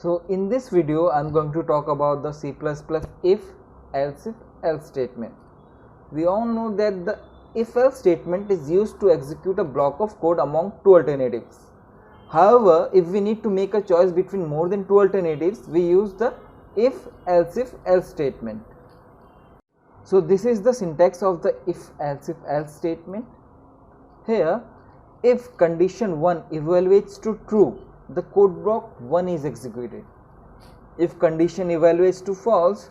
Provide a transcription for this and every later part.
So in this video I am going to talk about the C++ if else statement. We all know that the if else statement is used to execute a block of code among two alternatives. However, if we need to make a choice between more than two alternatives, we use the if else statement. So this is the syntax of the if else statement. Here, if condition 1 evaluates to true, the code block 1 is executed. If condition evaluates to false,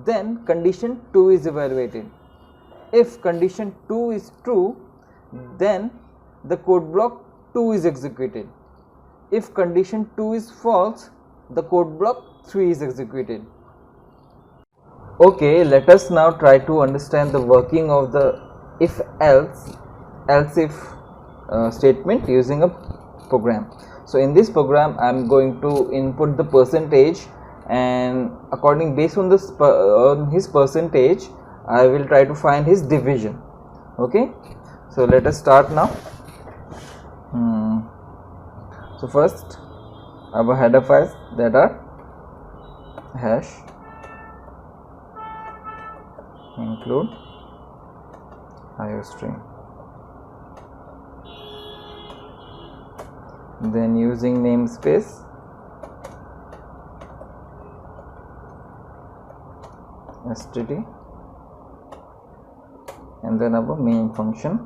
then condition 2 is evaluated. If condition 2 is true, then the code block 2 is executed. If condition 2 is false, the code block 3 is executed. Okay, let us now try to understand the working of the if if statement using a program. So in this program I am going to input the percentage, and based on this on his percentage I will try to find his division. Okay, so let us start now. So first our header files that are hash include iostream. Then using namespace std, and then our main function.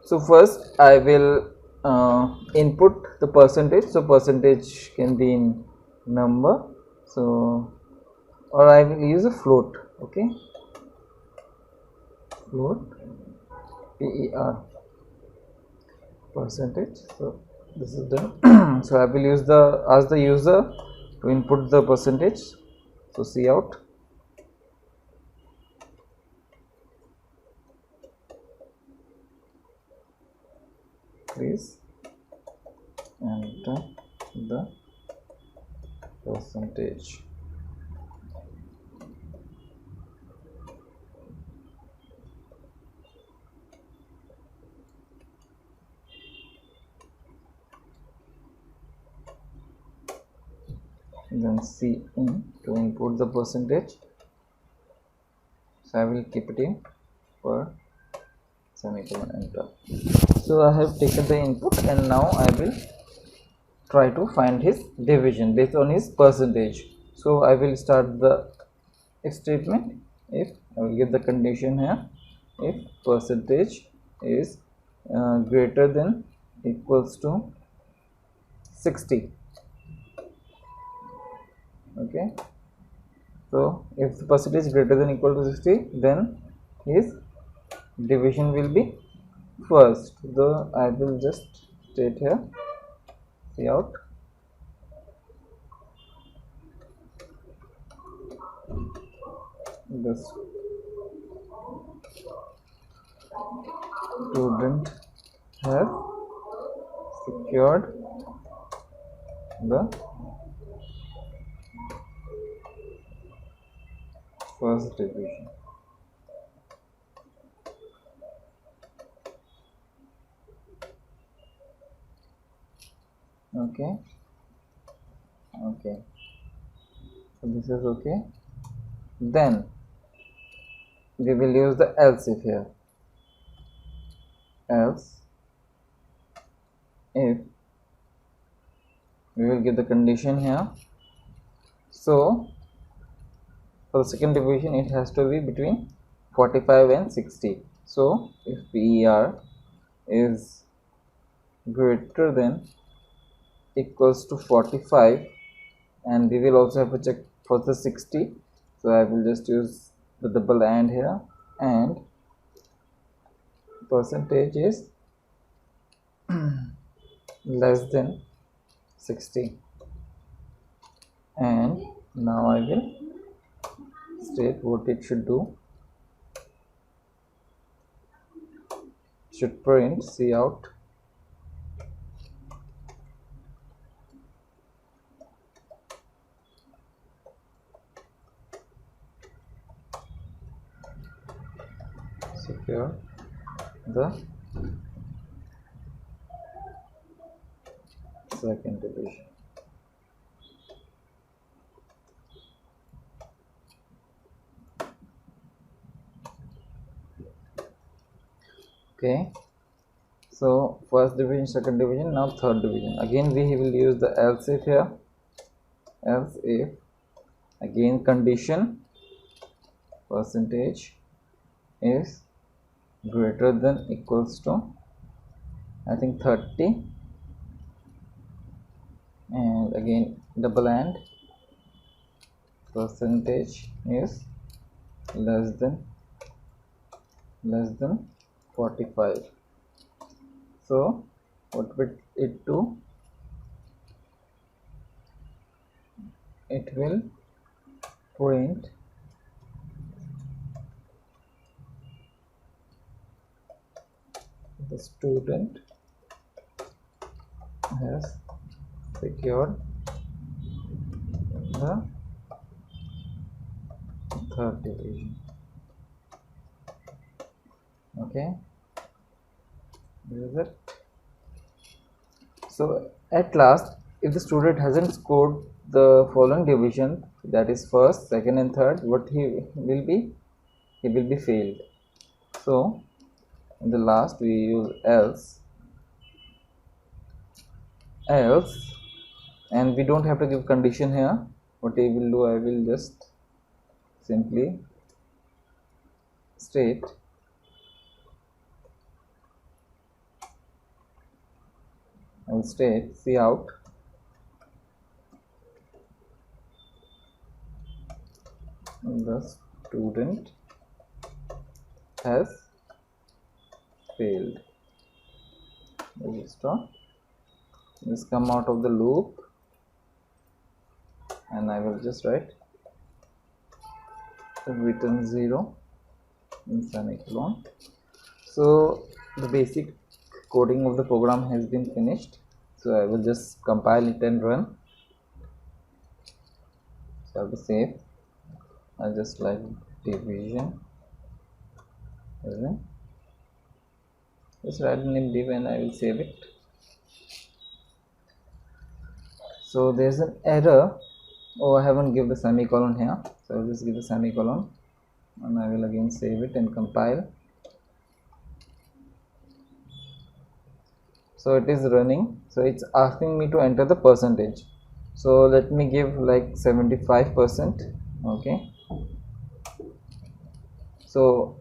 So first I will input the percentage. So percentage can be in number, so or I will use a float. Okay, float per percentage. So this is done. So I will ask the user to input the percentage. So cout please enter the percentage. Then cin to input the percentage. So I will keep it in for semicolon enter. So I have taken the input, and now I will try to find his division based on his percentage. So I will start the if statement. If I will give the condition here, if percentage is greater than equals to 60. Okay, so if the percentage is greater than equal to 60, then his division will be first. Though I will just state here cout the student have secured the first division. Okay, so this is okay. Then we will use the else if here. Else if we will give the condition here. So for the second division it has to be between 45 and 60. So if PER is greater than equals to 45, and we will also have to check for the 60. So I will just use the double and here, and percentage is less than 60, and now I will state what it should do. Should print cout secure the second division. Okay, so first division, second division, now third division. Again we will use the else if here. Else if, again condition, percentage is greater than equals to, I think 30, and again double and, percentage is less than 45. So what will it do? It will print the student has secured the third division. Okay, this is it. So at last, if the student hasn't scored the following division, that is first, second and third, what he will be? He will be failed. So in the last we use else, and we don't have to give condition here. What I will do, I will just simply state Cout the student has failed. Stop. Just come out of the loop, and I will just write return 0 in semicolon. So the basic coding of the program has been finished. So I will just compile it and run. So I have to save. I just like division. Just write the name div and I will save it. So there's an error. Oh, I haven't given the semicolon here. So I'll just give the semicolon, and I will again save it and compile. So it is running. So it's asking me to enter the percentage. So let me give like 75%. Okay. So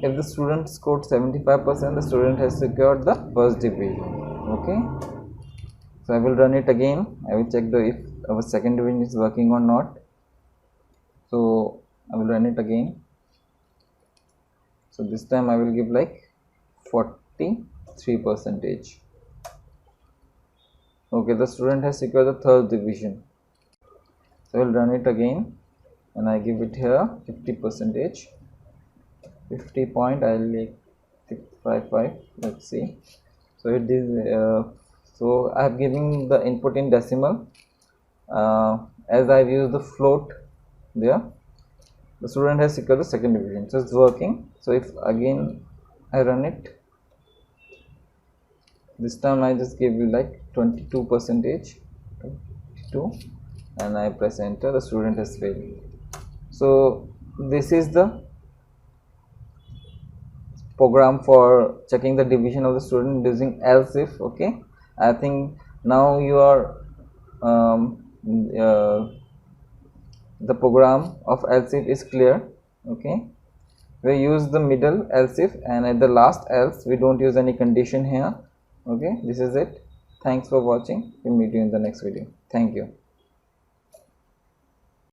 if the student scored 75%, the student has secured the first division. Okay. So I will run it again. I will check if our second division is working or not. So I will run it again. So this time I will give like 43%. Okay, the student has secured the third division. So I will run it again, and I give it here 50%. 50 point, I will make 655. Let's see. So it is. So I have given the input in decimal. As I have used the float there, the student has secured the second division. So it's working. So if again I run it, this time I just gave you like 22%, 22, and I press enter. The student has failed. So this is the program for checking the division of the student using else if. Okay, I think now you are the program of else if is clear. Okay, we use the middle else if, and at the last else we don't use any condition here. Okay, this is it. Thanks for watching. We'll meet you in the next video. Thank you.